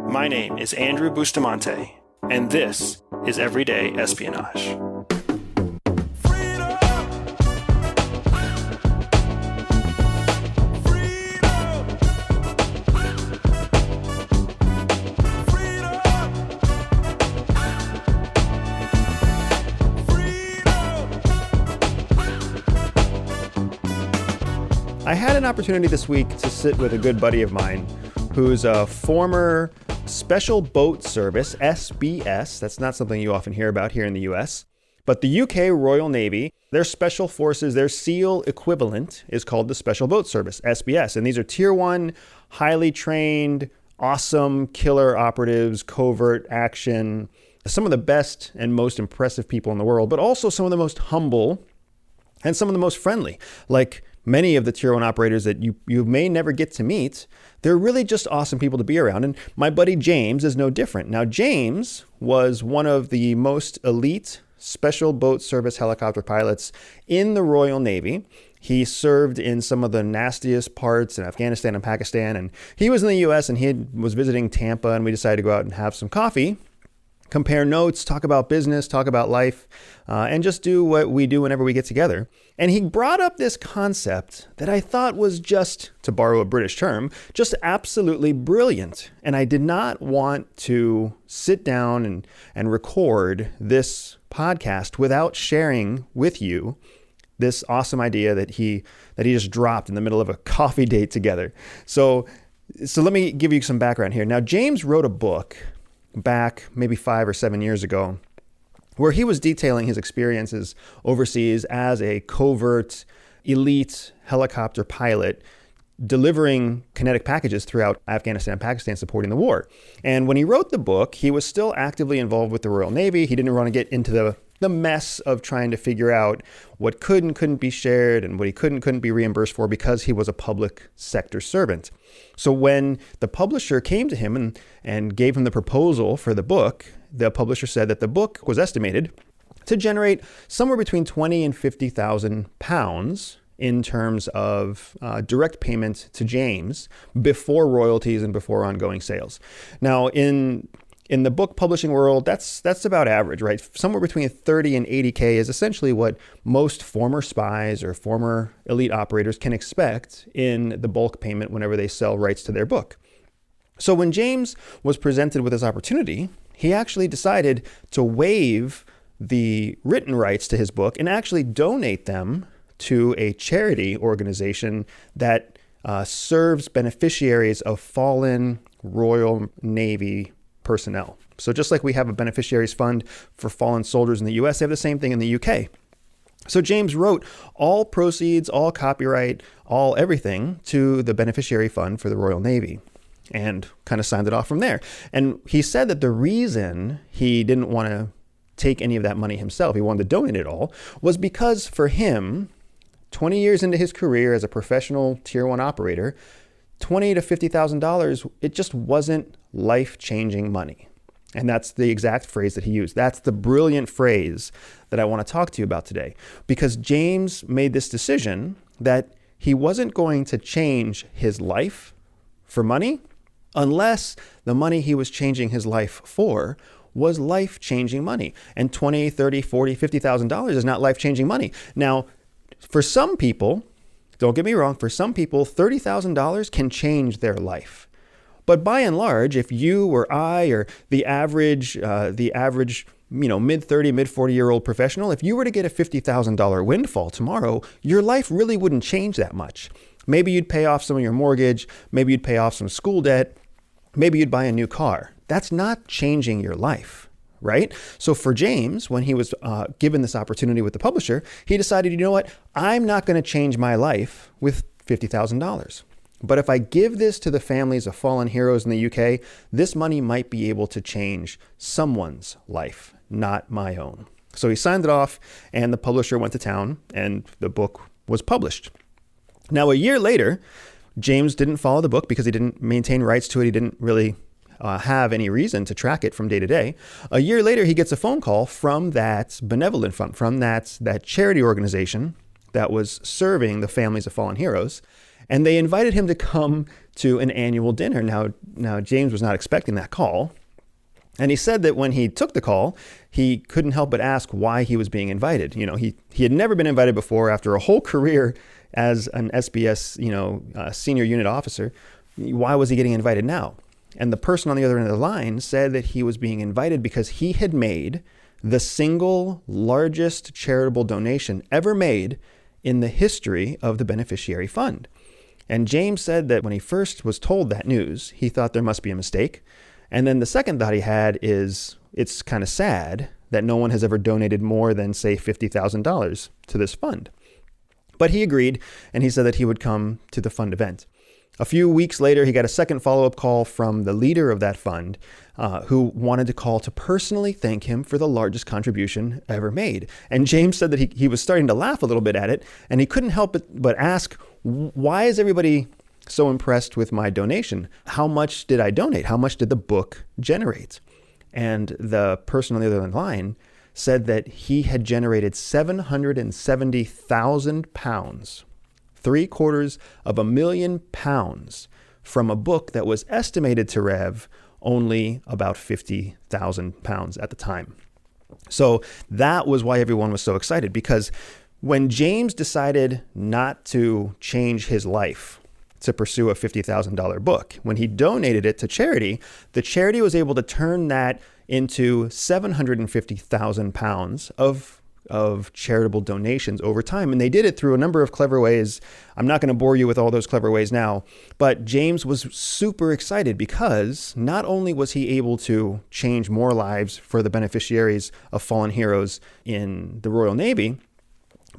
My name is Andrew Bustamante, and this is Everyday Espionage. I had an opportunity this week to sit with a good buddy of mine who's a former Special Boat Service, SBS. That's not something you often hear about here in the US. But the UK Royal Navy, their special forces, their SEAL equivalent is called the Special Boat Service, SBS. And these are Tier 1, highly trained, awesome killer operatives, covert action, some of the best and most impressive people in the world, but also some of the most humble and some of the most friendly. Like many of the Tier 1 operators that you may never get to meet, they're really just awesome people to be around. And my buddy James is no different. Now, James was one of the most elite Special Boat Service helicopter pilots in the Royal Navy. He served in some of the nastiest parts in Afghanistan and Pakistan. And he was in the US and he was visiting Tampa, and we decided to go out and have some coffee, compare notes, talk about business, talk about life, and just do what we do whenever we get together. And he brought up this concept that I thought was just, to borrow a British term, just absolutely brilliant. And I did not want to sit down and record this podcast without sharing with you this awesome idea that he just dropped in the middle of a coffee date together. So let me give you some background here. Now, James wrote a book back maybe 5 or 7 years ago, where he was detailing his experiences overseas as a covert, elite helicopter pilot, delivering kinetic packages throughout Afghanistan and Pakistan supporting the war. And when he wrote the book, he was still actively involved with the Royal Navy. He didn't want to get into the mess of trying to figure out what could and couldn't be shared and what he couldn't be reimbursed for, because he was a public sector servant. So when the publisher came to him and gave him the proposal for the book, the publisher said that the book was estimated to generate somewhere between 20 and 50,000 pounds in terms of direct payment to James before royalties and before ongoing sales. Now, in the book publishing world, that's about average, right? Somewhere between 30 and 80K is essentially what most former spies or former elite operators can expect in the bulk payment whenever they sell rights to their book. So when James was presented with this opportunity, he actually decided to waive the written rights to his book and actually donate them to a charity organization that serves beneficiaries of fallen Royal Navy personnel. So just like we have a beneficiaries fund for fallen soldiers in the US, they have the same thing in the UK. So James wrote all proceeds, all copyright, all everything to the beneficiary fund for the Royal Navy and kind of signed it off from there. And he said that the reason he didn't want to take any of that money himself, he wanted to donate it all, was because for him, 20 years into his career as a professional Tier 1 operator, $20,000 to $50,000, it just wasn't life-changing money. And that's the exact phrase that he used. That's the brilliant phrase that I want to talk to you about today. Because James made this decision that he wasn't going to change his life for money unless the money he was changing his life for was life-changing money. And $20,000, $30,000, $40,000, $50,000 is not life-changing money. Now, for some people, don't get me wrong, for some people, $30,000 can change their life. But by and large, if you or I or the average mid-30, mid-40-year-old professional, if you were to get a $50,000 windfall tomorrow, your life really wouldn't change that much. Maybe you'd pay off some of your mortgage, maybe you'd pay off some school debt, maybe you'd buy a new car. That's not changing your life, right? So for James, when he was given this opportunity with the publisher, he decided, you know what? I'm not going to change my life with $50,000. But if I give this to the families of fallen heroes in the UK, this money might be able to change someone's life, not my own. So he signed it off, and the publisher went to town, and the book was published. Now, a year later, James didn't follow the book because he didn't maintain rights to it. He didn't really have any reason to track it from day to day. A year later, he gets a phone call from that benevolent fund, from that charity organization that was serving the families of fallen heroes. And they invited him to come to an annual dinner. Now James was not expecting that call. And he said that when he took the call, he couldn't help but ask why he was being invited. He had never been invited before after a whole career as an SBS, senior unit officer. Why was he getting invited now? And the person on the other end of the line said that he was being invited because he had made the single largest charitable donation ever made in the history of the beneficiary fund. And James said that when he first was told that news, he thought there must be a mistake. And then the second thought he had is it's kind of sad that no one has ever donated more than, say, $50,000 to this fund. But he agreed, and he said that he would come to the fund event. A few weeks later, he got a second follow-up call from the leader of that fund, who wanted to call to personally thank him for the largest contribution ever made. And James said that he was starting to laugh a little bit at it, and he couldn't help but ask, why is everybody so impressed with my donation? How much did I donate? How much did the book generate? And the person on the other line said that he had generated 770,000 pounds, £750,000 from a book that was estimated to rev only about 50,000 pounds at the time. So that was why everyone was so excited, because when James decided not to change his life to pursue a $50,000 book, when he donated it to charity, the charity was able to turn that into 750,000 pounds of charitable donations over time. And they did it through a number of clever ways. I'm not going to bore you with all those clever ways now, but James was super excited because not only was he able to change more lives for the beneficiaries of fallen heroes in the Royal Navy,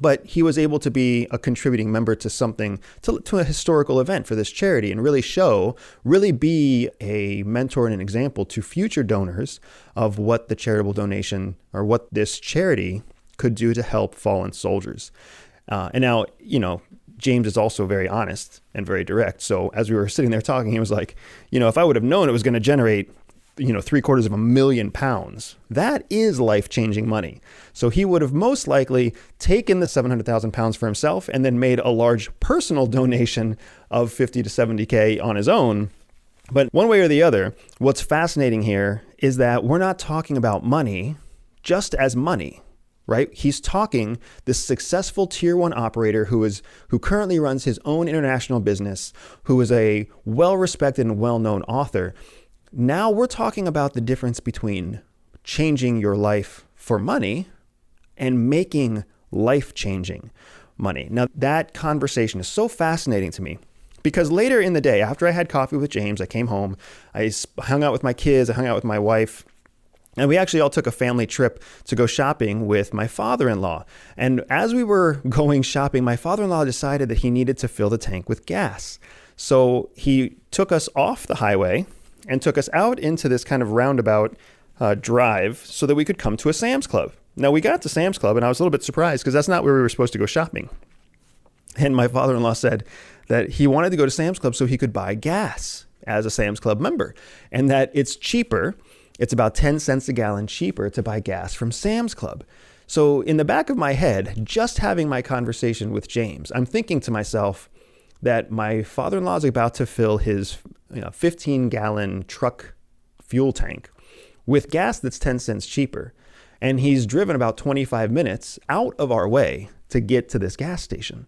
but he was able to be a contributing member to something, to a historical event for this charity, and really be a mentor and an example to future donors of what the charitable donation or what this charity could do to help fallen soldiers. And now, James is also very honest and very direct. So as we were sitting there talking, he was like, if I would have known it was going to generate, £750,000, that is life-changing money. So he would have most likely taken the 700,000 pounds for himself and then made a large personal donation of 50 to 70K on his own. But one way or the other, what's fascinating here is that we're not talking about money just as money, right? He's talking this successful tier 1 operator who currently runs his own international business, who is a well-respected and well-known author. Now we're talking about the difference between changing your life for money and making life-changing money. Now that conversation is so fascinating to me because later in the day, after I had coffee with James, I came home, I hung out with my kids, I hung out with my wife, and we actually all took a family trip to go shopping with my father-in-law. And as we were going shopping, my father-in-law decided that he needed to fill the tank with gas. So he took us off the highway and took us out into this kind of roundabout drive so that we could come to a Sam's Club. Now, we got to Sam's Club, and I was a little bit surprised because that's not where we were supposed to go shopping. And my father-in-law said that he wanted to go to Sam's Club so he could buy gas as a Sam's Club member, and that it's cheaper. It's about 10 cents a gallon cheaper to buy gas from Sam's Club. So in the back of my head, just having my conversation with James, I'm thinking to myself that my father-in-law is about to fill his 15-gallon truck fuel tank with gas that's 10 cents cheaper. And he's driven about 25 minutes out of our way to get to this gas station.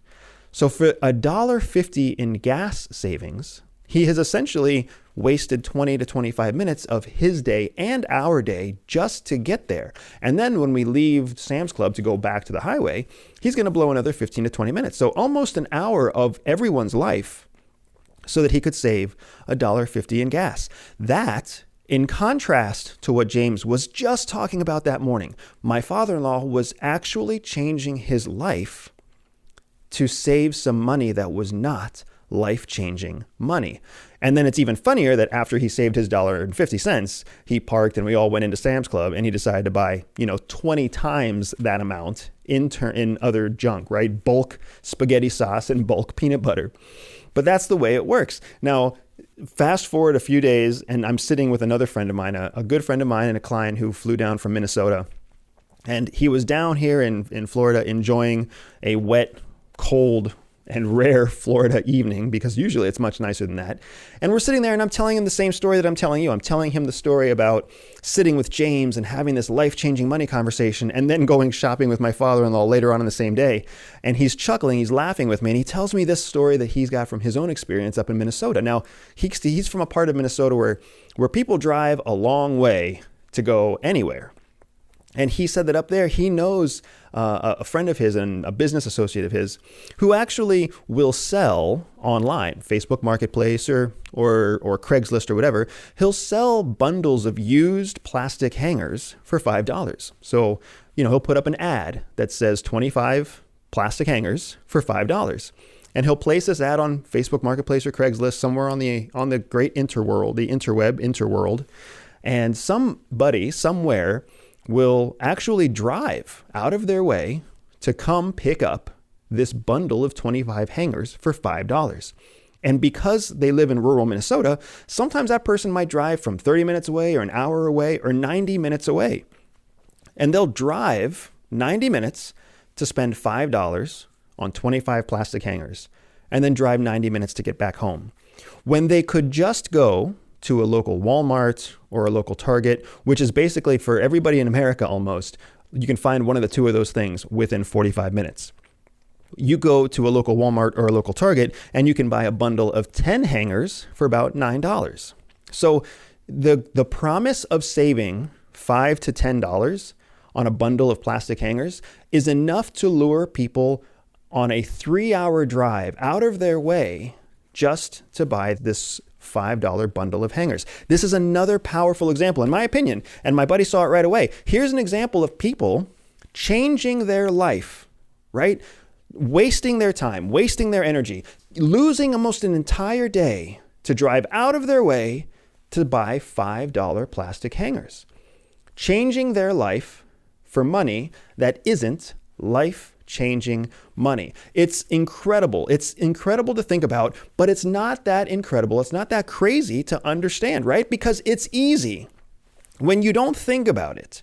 So for $1.50 in gas savings, he has essentially wasted 20 to 25 minutes of his day and our day just to get there. And then when we leave Sam's Club to go back to the highway, he's going to blow another 15 to 20 minutes. So almost an hour of everyone's life so that he could save $1.50 in gas. That, in contrast to what James was just talking about that morning, my father-in-law was actually changing his life to save some money that was not life-changing money. And then it's even funnier that after he saved his $1.50, he parked and we all went into Sam's Club and he decided to buy, 20 times that amount in other junk, right? Bulk spaghetti sauce and bulk peanut butter. But that's the way it works. Now, fast forward a few days and I'm sitting with another friend of mine, a good friend of mine and a client who flew down from Minnesota. And he was down here in Florida enjoying a wet, cold and rare Florida evening, because usually it's much nicer than that. And we're sitting there and I'm telling him the same story that I'm telling you. I'm telling him the story about sitting with James and having this life-changing money conversation and then going shopping with my father-in-law later on in the same day. And he's chuckling, he's laughing with me, and he tells me this story that he's got from his own experience up in Minnesota. Now, he's from a part of Minnesota where people drive a long way to go anywhere. And he said that up there, he knows a friend of his and a business associate of his who actually will sell online, Facebook Marketplace or Craigslist or whatever. He'll sell bundles of used plastic hangers for $5. So, he'll put up an ad that says 25 plastic hangers for $5. And he'll place this ad on Facebook Marketplace or Craigslist somewhere on the great interweb. And somebody somewhere will actually drive out of their way to come pick up this bundle of 25 hangers for $5. And because they live in rural Minnesota, sometimes that person might drive from 30 minutes away or an hour away or 90 minutes away. And they'll drive 90 minutes to spend $5 on 25 plastic hangers and then drive 90 minutes to get back home, when they could just go to a local Walmart or a local Target, which is basically for everybody in America almost. You can find one of the two of those things within 45 minutes. You go to a local Walmart or a local Target and you can buy a bundle of 10 hangers for about $9. So the promise of saving $5 to $10 on a bundle of plastic hangers is enough to lure people on a 3-hour drive out of their way just to buy this $5 bundle of hangers. This is another powerful example, in my opinion, and my buddy saw it right away. Here's an example of people changing their life, right? Wasting their time, wasting their energy, losing almost an entire day to drive out of their way to buy $5 plastic hangers. Changing their life for money that isn't life-changing money. It's incredible. It's incredible to think about, but it's not that incredible. It's not that crazy to understand, right? Because it's easy. When you don't think about it,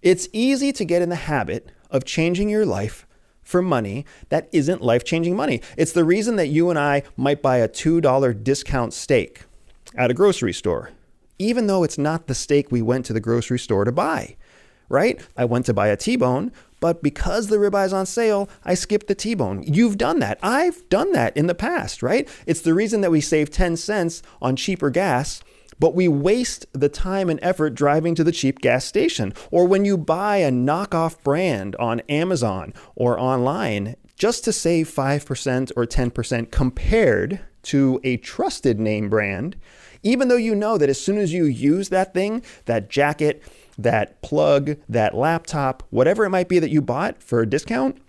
it's easy to get in the habit of changing your life for money that isn't life-changing money. It's the reason that you and I might buy a $2 discount steak at a grocery store, even though it's not the steak we went to the grocery store to buy, right? I went to buy a T-bone, but because the ribeye's on sale, I skipped the T-bone. You've done that. I've done that in the past, right? It's the reason that we save 10 cents on cheaper gas, but we waste the time and effort driving to the cheap gas station. Or when you buy a knockoff brand on Amazon or online, just to save 5% or 10% compared to a trusted name brand, even though you know that as soon as you use that thing, that jacket, that plug, that laptop, whatever it might be that you bought for a discount,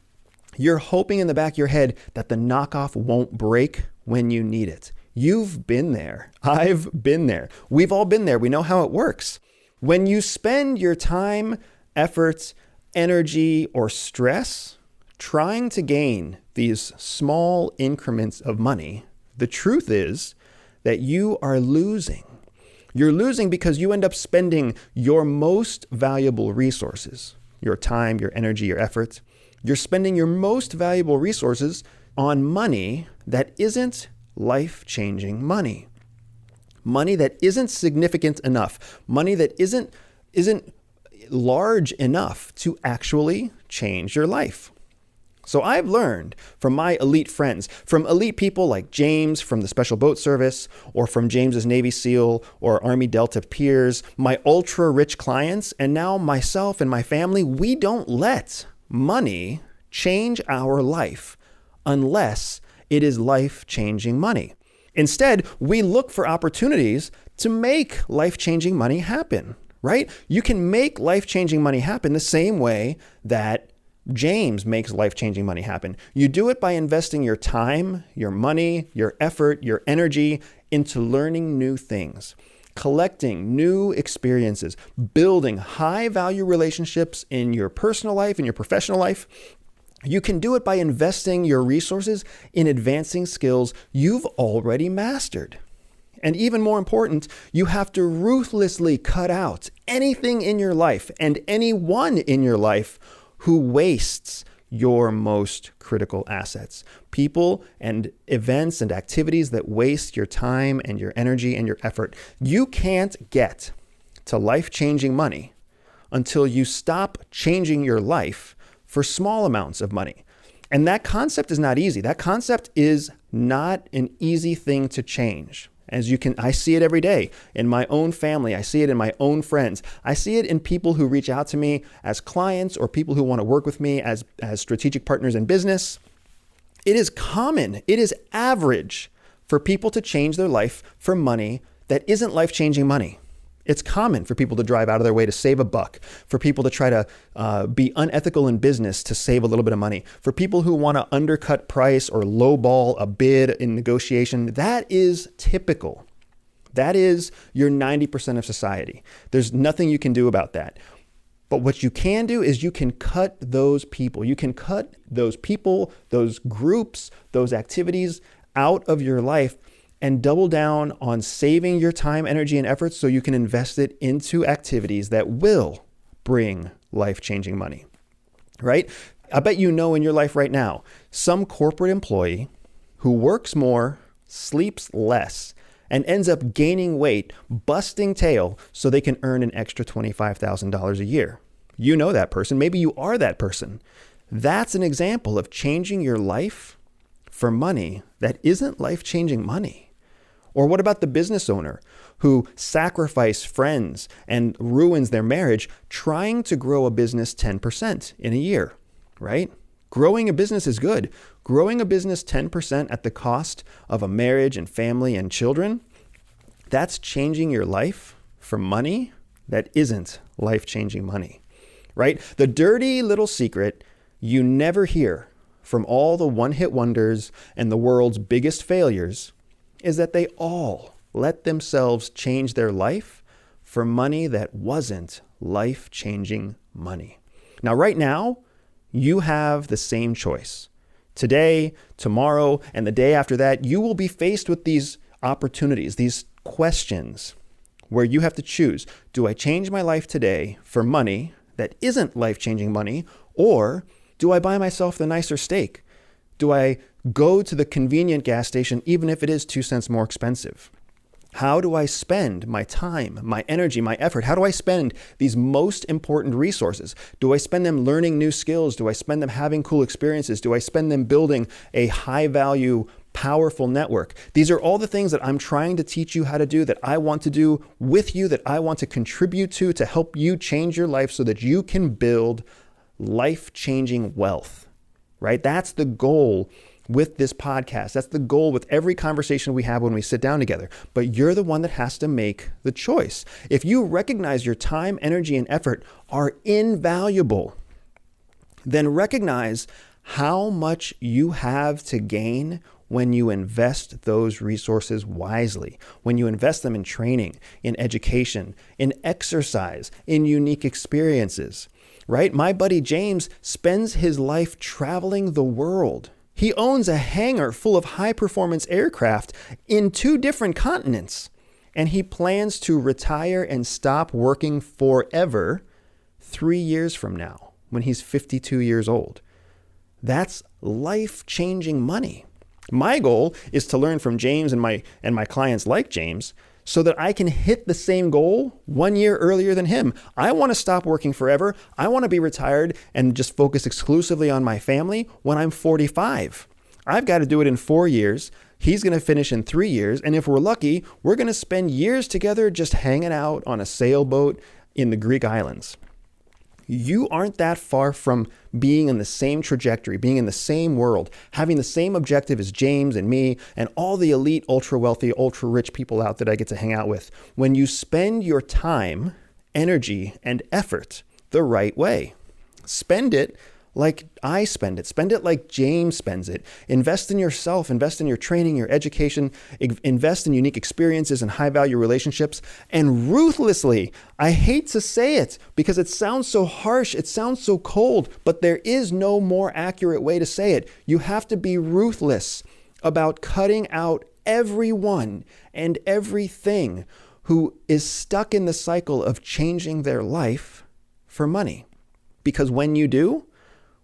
you're hoping in the back of your head that the knockoff won't break when you need it. You've been there. I've been there. We've all been there. We know how it works. When you spend your time, effort, energy, or stress trying to gain these small increments of money, the truth is that you are losing. You're losing because you end up spending your most valuable resources, your time, your energy, your effort. You're spending your most valuable resources on money that isn't life-changing money. Money that isn't significant enough. Money that isn't large enough to actually change your life. So I've learned from my elite friends, from elite people like James from the Special Boat Service, or from James's Navy SEAL or Army Delta peers, my ultra-rich clients, and now myself and my family, we don't let money change our life unless it is life-changing money. Instead, we look for opportunities to make life-changing money happen, right? You can make life-changing money happen the same way that James makes life-changing money happen. You do it by investing your time, your money, your effort, your energy into learning new things, collecting new experiences, building high-value relationships in your personal life, in your professional life. You can do it by investing your resources in advancing skills you've already mastered. And even more important, you have to ruthlessly cut out anything in your life and anyone in your life who wastes your most critical assets. People and events and activities that waste your time and your energy and your effort. You can't get to life-changing money until you stop changing your life for small amounts of money. And that concept is not easy. That concept is not an easy thing to change. I see it every day in my own family. I see it in my own friends. I see it in people who reach out to me as clients or people who want to work with me as strategic partners in business. It is common, it is average for people to change their life for money that isn't life-changing money. It's common for people to drive out of their way to save a buck, for people to try to be unethical in business to save a little bit of money, for people who want to undercut price or lowball a bid in negotiation. That is typical. That is your 90% of society. There's nothing you can do about that. But what you can do is you can cut those people. You can cut those people, those groups, those activities out of your life and double down on saving your time, energy, and efforts so you can invest it into activities that will bring life-changing money, right? I bet you know in your life right now, some corporate employee who works more, sleeps less, and ends up gaining weight, busting tail so they can earn an extra $25,000 a year. You know that person. Maybe you are that person. That's an example of changing your life for money that isn't life-changing money. Or what about the business owner who sacrifices friends and ruins their marriage trying to grow a business 10% in a year, right? Growing a business is good. Growing a business 10% at the cost of a marriage and family and children, that's changing your life for money that isn't life-changing money, right? The dirty little secret you never hear from all the one-hit wonders and the world's biggest failures is that they all let themselves change their life for money that wasn't life-changing money. Now, right now, you have the same choice. Today, tomorrow, and the day after that, you will be faced with these opportunities, these questions where you have to choose. Do I change my life today for money that isn't life-changing money, or do I buy myself the nicer steak? Do I go to the convenient gas station even if it is 2 cents more expensive? How do I spend my time, my energy, my effort? How do I spend these most important resources? Do I spend them learning new skills? Do I spend them having cool experiences? Do I spend them building a high-value, powerful network? These are all the things that I'm trying to teach you how to do, that I want to do with you, that I want to contribute to help you change your life so that you can build life-changing wealth. Right? That's the goal with this podcast. That's the goal with every conversation we have when we sit down together. But you're the one that has to make the choice. If you recognize your time, energy, and effort are invaluable, then recognize how much you have to gain when you invest those resources wisely, when you invest them in training, in education, in exercise, in unique experiences. Right? My buddy James spends his life traveling the world. He owns a hangar full of high-performance aircraft in 2 different continents. And he plans to retire and stop working forever 3 years from now, when he's 52 years old. That's life-changing money. My goal is to learn from James and my clients like James so that I can hit the same goal 1 year earlier than him. I want to stop working forever. I want to be retired and just focus exclusively on my family when I'm 45. I've got to do it in 4 years. He's going to finish in 3 years. And if we're lucky, we're going to spend years together just hanging out on a sailboat in the Greek islands. You aren't that far from being in the same trajectory, being in the same world, having the same objective as James and me and all the elite, ultra-wealthy, ultra-rich people out that I get to hang out with. When you spend your time, energy, and effort the right way, spend it like I spend it. Spend it like James spends it. Invest in yourself, invest in your training, your education, invest in unique experiences and high-value relationships, and ruthlessly, I hate to say it because it sounds so harsh, it sounds so cold, but there is no more accurate way to say it. You have to be ruthless about cutting out everyone and everything who is stuck in the cycle of changing their life for money. Because when you do,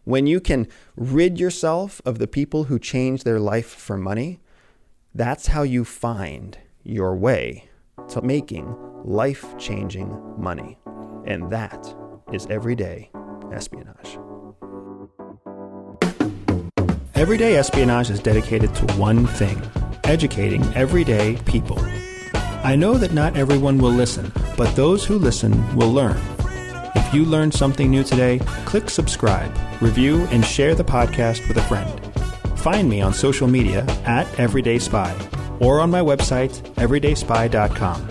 When you can rid yourself of the people who change their life for money, that's how you find your way to making life-changing money. And that is everyday espionage. Everyday Espionage is dedicated to one thing: educating everyday people. I know that not everyone will listen, but those who listen will learn. If you learned something new today, click subscribe, review, and share the podcast with a friend. Find me on social media at Everyday Spy or on my website, everydayspy.com.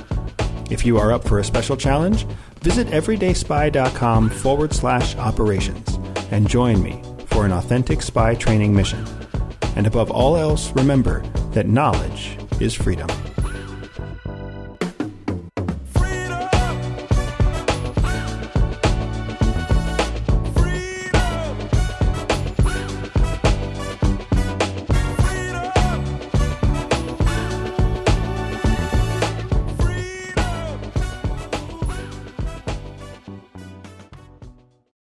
If you are up for a special challenge, visit everydayspy.com/operations and join me for an authentic spy training mission. And above all else, remember that knowledge is freedom.